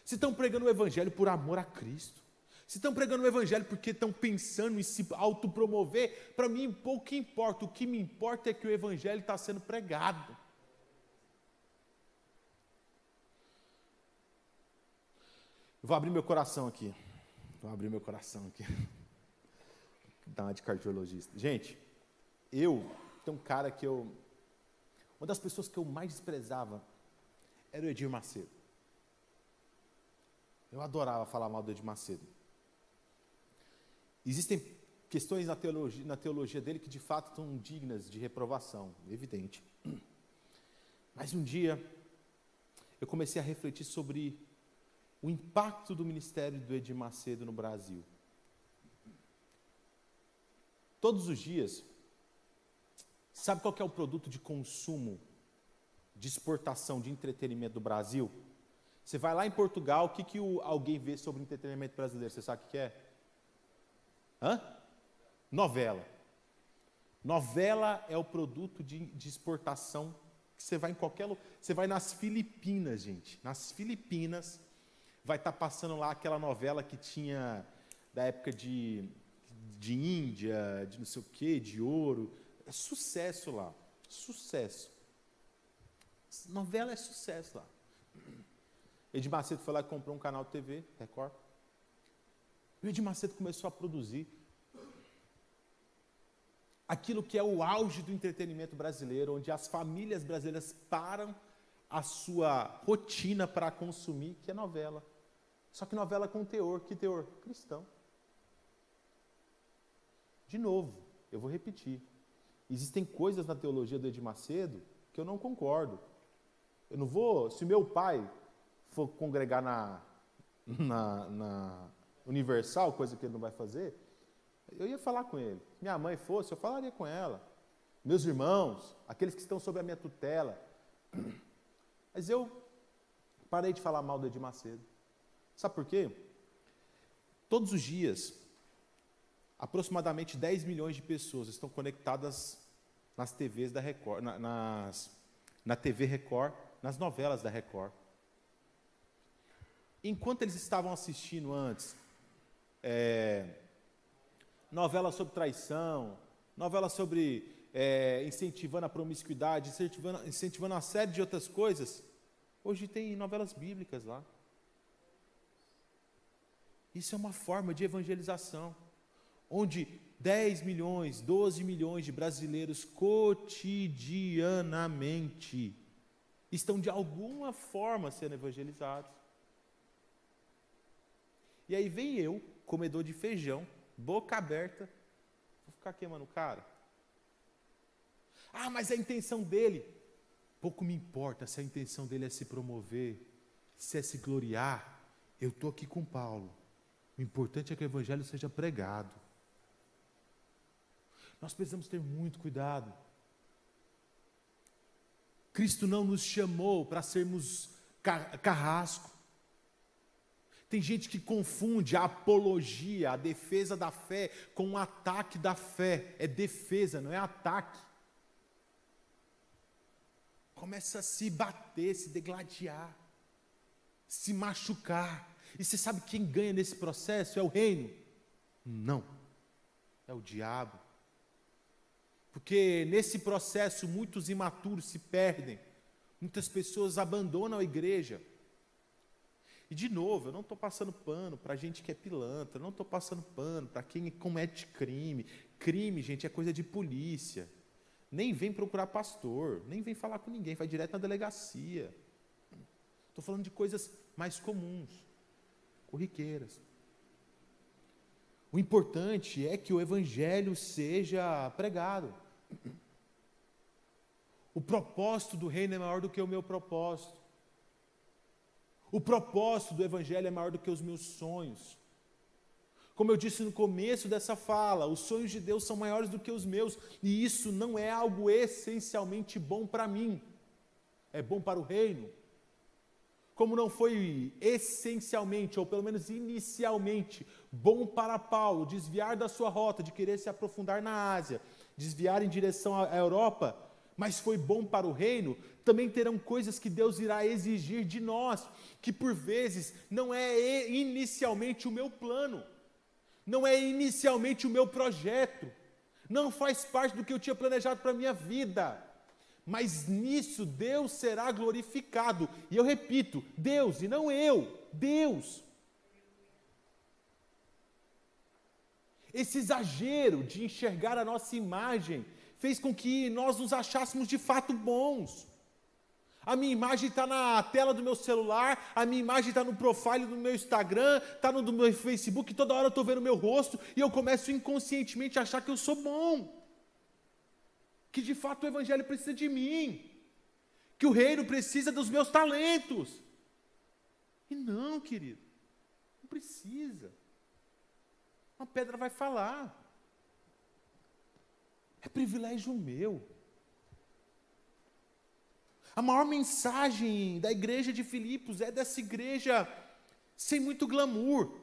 se estão pregando o evangelho por amor a Cristo, se estão pregando o evangelho porque estão pensando em se autopromover, para mim pouco importa. O que me importa é que o evangelho está sendo pregado. Eu vou abrir meu coração aqui. Dá uma de cardiologista. Gente, tem um cara que uma das pessoas que eu mais desprezava era o Edir Macedo. Eu adorava falar mal do Edir Macedo. Existem questões na teologia dele que de fato estão dignas de reprovação, evidente. Mas um dia eu comecei a refletir sobre o impacto do ministério do Edir Macedo no Brasil. Todos os dias, sabe qual que é o produto de consumo, de exportação, de entretenimento do Brasil? Você vai lá em Portugal, o que alguém vê sobre entretenimento brasileiro? Você sabe o que é? Novela. Novela é o produto de exportação que você vai em qualquer lugar. Você vai nas Filipinas, gente. Nas Filipinas, vai estar passando lá aquela novela que tinha da época de Índia, de não sei o quê, de ouro. É sucesso lá. Sucesso. Novela é sucesso lá. Edir Macedo foi lá e comprou um canal de TV, Record. O Edir Macedo começou a produzir aquilo que é o auge do entretenimento brasileiro, onde as famílias brasileiras param a sua rotina para consumir, que é novela. Só que novela com teor. Que teor? Cristão. De novo, eu vou repetir. Existem coisas na teologia do Edir Macedo que eu não concordo. Eu não vou, se meu pai for congregar na Universal, coisa que ele não vai fazer, eu ia falar com ele. Se minha mãe fosse, eu falaria com ela. Meus irmãos, aqueles que estão sob a minha tutela. Mas eu parei de falar mal do Edir Macedo. Sabe por quê? Todos os dias, aproximadamente 10 milhões de pessoas estão conectadas nas TVs da Record, na TV Record, nas novelas da Record. enquanto eles estavam assistindo antes, novela sobre traição, novela sobre incentivando a promiscuidade, incentivando uma série de outras coisas, hoje tem novelas bíblicas lá. Isso é uma forma de evangelização, onde 10 milhões, 12 milhões de brasileiros cotidianamente estão de alguma forma sendo evangelizados. E aí vem eu, comedor de feijão, boca aberta, vou ficar queimando o cara. Ah, mas a intenção dele, pouco me importa se a intenção dele é se promover, se é se gloriar. Eu estou aqui com Paulo. O importante é que o evangelho seja pregado. Nós precisamos ter muito cuidado. Cristo não nos chamou para sermos carrasco. Tem gente que confunde a apologia, a defesa da fé, com um ataque da fé. É defesa, não é ataque. Começa a se bater, se degladiar, se machucar. E você sabe quem ganha nesse processo? É o reino? Não, é o diabo. Porque nesse processo muitos imaturos se perdem, muitas pessoas abandonam a igreja. E de novo, eu não estou passando pano para gente que é pilantra, eu não estou passando pano para quem comete crime. Crime, gente, é coisa de polícia. Nem vem procurar pastor, nem vem falar com ninguém, vai direto na delegacia. Estou falando de coisas mais comuns, corriqueiras. O importante é que o evangelho seja pregado. O propósito do reino é maior do que o meu propósito. O propósito do evangelho é maior do que os meus sonhos. Como eu disse no começo dessa fala, os sonhos de Deus são maiores do que os meus, e isso não é algo essencialmente bom para mim. É bom para o reino. Como não foi essencialmente, ou pelo menos inicialmente, bom para Paulo desviar da sua rota, de querer se aprofundar na Ásia, desviar em direção à Europa, mas foi bom para o reino, também terão coisas que Deus irá exigir de nós, que por vezes não é inicialmente o meu plano, não é inicialmente o meu projeto, não faz parte do que eu tinha planejado para a minha vida, mas nisso Deus será glorificado. E eu repito, Deus, e não eu, Deus. Esse exagero de enxergar a nossa imagem fez com que nós nos achássemos de fato bons. A minha imagem está na tela do meu celular, a minha imagem está no profile do meu Instagram, está no do meu Facebook, toda hora eu estou vendo o meu rosto e eu começo inconscientemente a achar que eu sou bom. Que de fato o evangelho precisa de mim, que o reino precisa dos meus talentos. E não, querido, não precisa. Uma pedra vai falar. É privilégio meu. A maior mensagem da igreja de Filipos é dessa igreja sem muito glamour,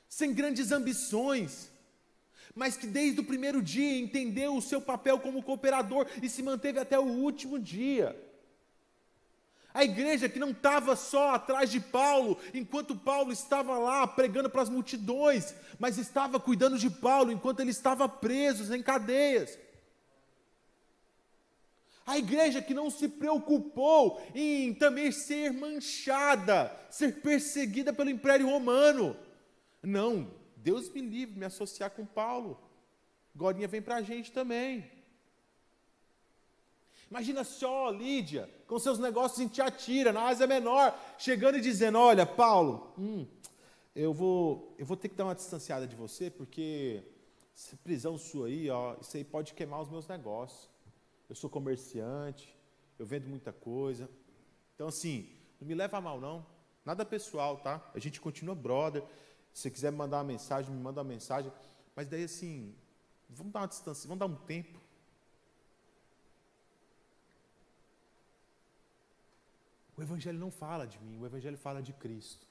sem grandes ambições, mas que desde o primeiro dia entendeu o seu papel como cooperador e se manteve até o último dia. A igreja que não estava só atrás de Paulo, enquanto Paulo estava lá pregando para as multidões, mas estava cuidando de Paulo enquanto ele estava preso em cadeias. A igreja que não se preocupou em também ser manchada, ser perseguida pelo Império Romano. Não, Deus me livre de me associar com Paulo. Gorinha vem para a gente também. Imagina só Lídia, com seus negócios em Tiatira, na Ásia Menor, chegando e dizendo, olha, Paulo, eu vou ter que dar uma distanciada de você, porque essa prisão sua aí, ó, isso aí pode queimar os meus negócios. Eu sou comerciante, eu vendo muita coisa. Então, assim, não me leva a mal, não. Nada pessoal, tá? A gente continua brother. Se você quiser me mandar uma mensagem, me manda uma mensagem. Mas daí, assim, vamos dar uma distância, vamos dar um tempo. O Evangelho não fala de mim, o Evangelho fala de Cristo.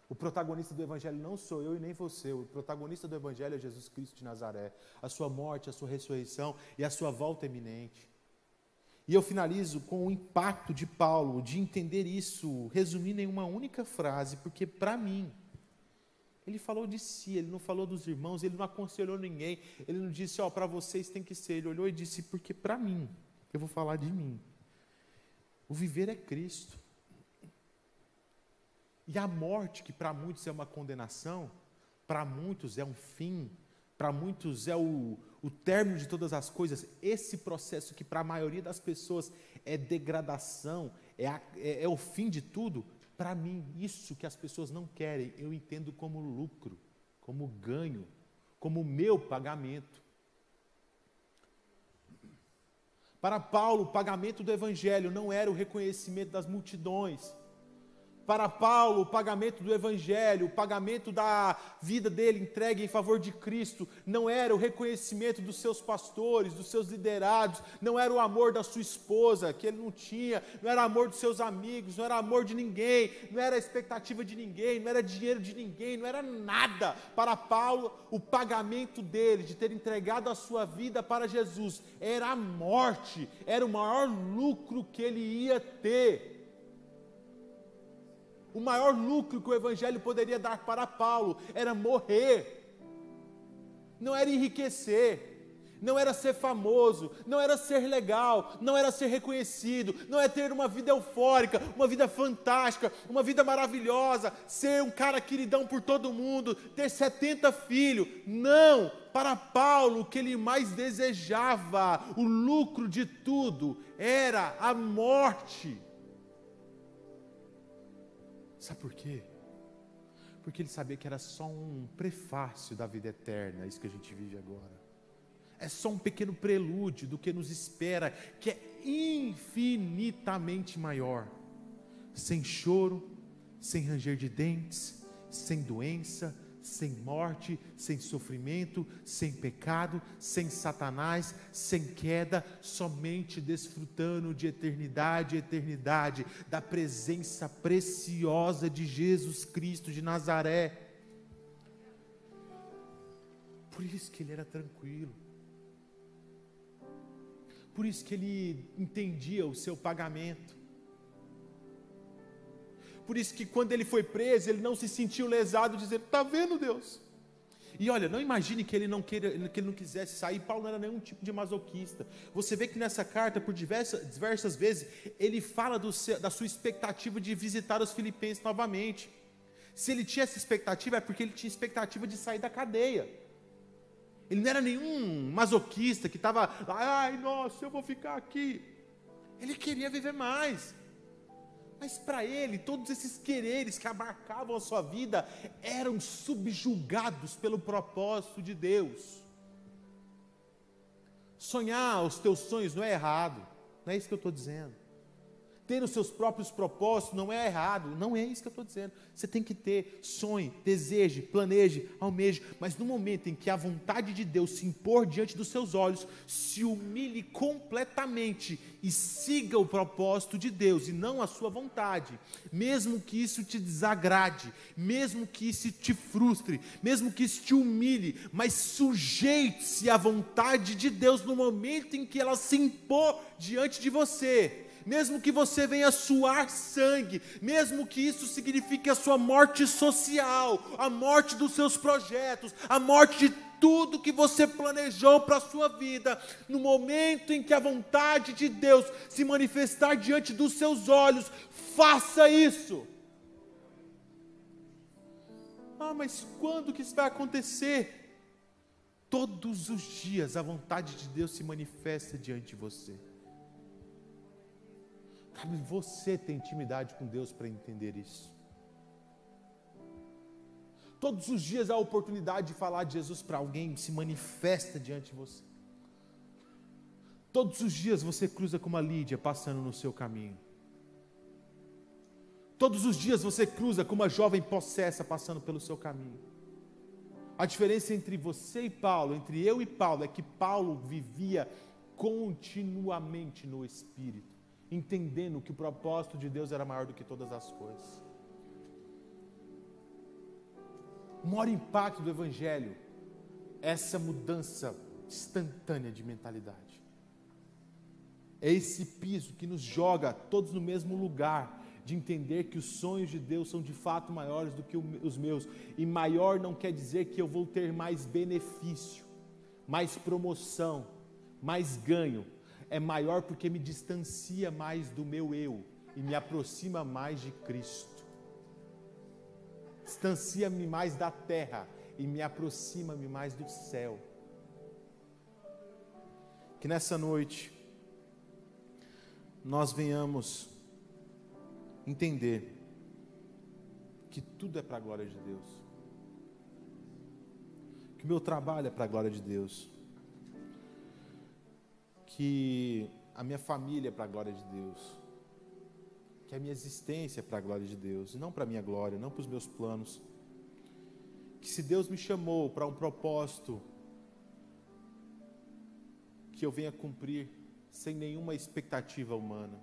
O protagonista do Evangelho não sou eu e nem você. O protagonista do Evangelho é Jesus Cristo de Nazaré. A sua morte, a sua ressurreição e a sua volta iminente. E eu finalizo com o impacto de Paulo, de entender isso, resumindo em uma única frase, porque para mim, ele falou de si, ele não falou dos irmãos, ele não aconselhou ninguém, ele não disse, para vocês tem que ser, ele olhou e disse, porque para mim, eu vou falar de mim, o viver é Cristo. E a morte, que para muitos é uma condenação, para muitos é um fim, para muitos é o término de todas as coisas, esse processo que para a maioria das pessoas é degradação, é o fim de tudo, para mim, isso que as pessoas não querem, eu entendo como lucro, como ganho, como meu pagamento. Para Paulo, o pagamento do Evangelho não era o reconhecimento das multidões. Para Paulo, o pagamento do Evangelho, o pagamento da vida dele entregue em favor de Cristo, não era o reconhecimento dos seus pastores, dos seus liderados, não era o amor da sua esposa, que ele não tinha, não era o amor dos seus amigos, não era o amor de ninguém, não era a expectativa de ninguém, não era dinheiro de ninguém, não era nada. Para Paulo, o pagamento dele, de ter entregado a sua vida para Jesus, era a morte, era o maior lucro que ele ia ter. O maior lucro que o Evangelho poderia dar para Paulo era morrer, não era enriquecer, não era ser famoso, não era ser legal, não era ser reconhecido, não é ter uma vida eufórica, uma vida fantástica, uma vida maravilhosa, ser um cara queridão por todo mundo, ter 70 filhos. Não, para Paulo o que ele mais desejava, o lucro de tudo, era a morte. Sabe por quê? Porque ele sabia que era só um prefácio da vida eterna, isso que a gente vive agora. É só um pequeno prelúdio do que nos espera, que é infinitamente maior. Sem choro, sem ranger de dentes, sem doença, sem morte, sem sofrimento, sem pecado, sem Satanás, sem queda, somente desfrutando de eternidade, eternidade, da presença preciosa de Jesus Cristo de Nazaré. Por isso que ele era tranquilo, por isso que ele entendia o seu pagamento. Por isso que quando ele foi preso, ele não se sentiu lesado, dizendo, está vendo, Deus? E olha, não imagine que ele não quisesse sair. Paulo não era nenhum tipo de masoquista. Você vê que nessa carta, por diversas vezes, ele fala da sua expectativa de visitar os filipenses novamente. Se ele tinha essa expectativa, é porque ele tinha expectativa de sair da cadeia. Ele não era nenhum masoquista que estava, ai, nossa, eu vou ficar aqui. Ele queria viver mais. Mas para ele, todos esses quereres que abarcavam a sua vida eram subjugados pelo propósito de Deus. Sonhar os teus sonhos não é errado, não é isso que eu estou dizendo. Ter os seus próprios propósitos não é errado, não é isso que eu estou dizendo. Você tem que ter, sonhe, deseje, planeje, almeje, mas no momento em que a vontade de Deus se impor diante dos seus olhos, se humilhe completamente e siga o propósito de Deus e não a sua vontade, mesmo que isso te desagrade, mesmo que isso te frustre, mesmo que isso te humilhe, mas sujeite-se à vontade de Deus no momento em que ela se impor diante de você. Mesmo que você venha suar sangue, mesmo que isso signifique a sua morte social, a morte dos seus projetos, a morte de tudo que você planejou para a sua vida, no momento em que a vontade de Deus se manifestar diante dos seus olhos, faça isso. Mas quando que isso vai acontecer? Todos os dias a vontade de Deus se manifesta diante de você. Cabe você ter intimidade com Deus para entender isso. Todos os dias a oportunidade de falar de Jesus para alguém se manifesta diante de você. Todos os dias você cruza com uma Lídia passando no seu caminho. Todos os dias você cruza com uma jovem possessa passando pelo seu caminho. A diferença entre você e Paulo, entre eu e Paulo, é que Paulo vivia continuamente no Espírito, entendendo que o propósito de Deus era maior do que todas as coisas. O maior impacto do Evangelho é essa mudança instantânea de mentalidade. É esse piso que nos joga todos no mesmo lugar, de entender que os sonhos de Deus são de fato maiores do que os meus. E maior não quer dizer que eu vou ter mais benefício, mais promoção, mais ganho. É maior porque me distancia mais do meu eu e me aproxima mais de Cristo. Distancia-me mais da terra e me aproxima-me mais do céu. Que nessa noite nós venhamos entender que tudo é para a glória de Deus, que o meu trabalho é para a glória de Deus, que a minha família é para a glória de Deus, que a minha existência é para a glória de Deus, e não para a minha glória, não para os meus planos. Que se Deus me chamou para um propósito, que eu venha cumprir sem nenhuma expectativa humana,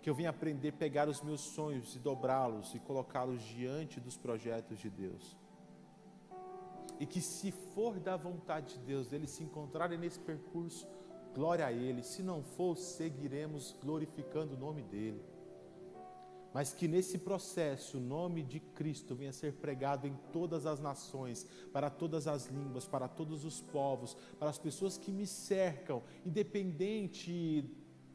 que eu venha aprender a pegar os meus sonhos e dobrá-los e colocá-los diante dos projetos de Deus, e que se for da vontade de Deus, eles se encontrarem nesse percurso, glória a Ele. Se não for, seguiremos glorificando o nome dEle, mas que nesse processo o nome de Cristo venha a ser pregado em todas as nações, para todas as línguas, para todos os povos, para as pessoas que me cercam, independente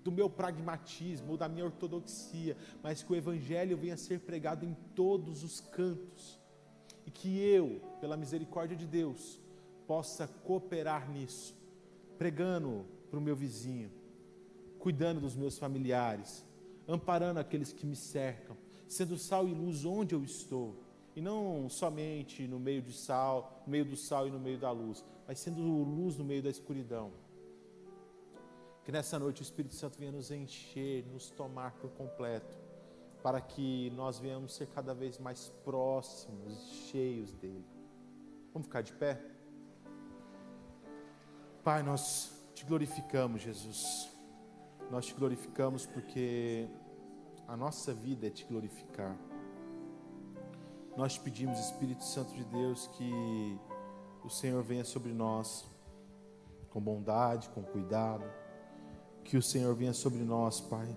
do meu pragmatismo ou da minha ortodoxia, mas que o Evangelho venha a ser pregado em todos os cantos, e que eu, pela misericórdia de Deus, possa cooperar nisso, pregando para o meu vizinho, cuidando dos meus familiares, amparando aqueles que me cercam, sendo sal e luz onde eu estou, e não somente no meio do sal e no meio da luz, mas sendo luz no meio da escuridão. Que nessa noite o Espírito Santo venha nos encher, nos tomar por completo, para que nós venhamos ser cada vez mais próximos, cheios dele. Vamos ficar de pé? Pai, nós te glorificamos, Jesus. Nós te glorificamos porque a nossa vida é te glorificar. Nós te pedimos, Espírito Santo de Deus, que o Senhor venha sobre nós com bondade, com cuidado. Que o Senhor venha sobre nós, Pai,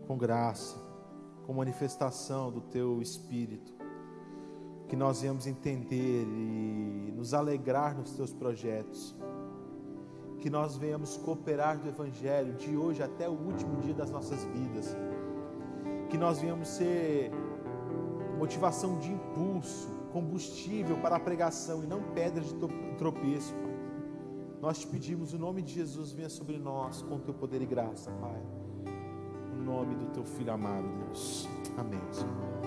com graça, com manifestação do Teu Espírito. Que nós venhamos entender e nos alegrar nos Teus projetos. Que nós venhamos cooperar do Evangelho de hoje até o último dia das nossas vidas. Que nós venhamos ser motivação de impulso, combustível para a pregação e não pedra de tropeço, Pai. Nós te pedimos, o nome de Jesus venha sobre nós com o Teu poder e graça, Pai. Em nome do Teu Filho amado, Deus. Amém, Senhor.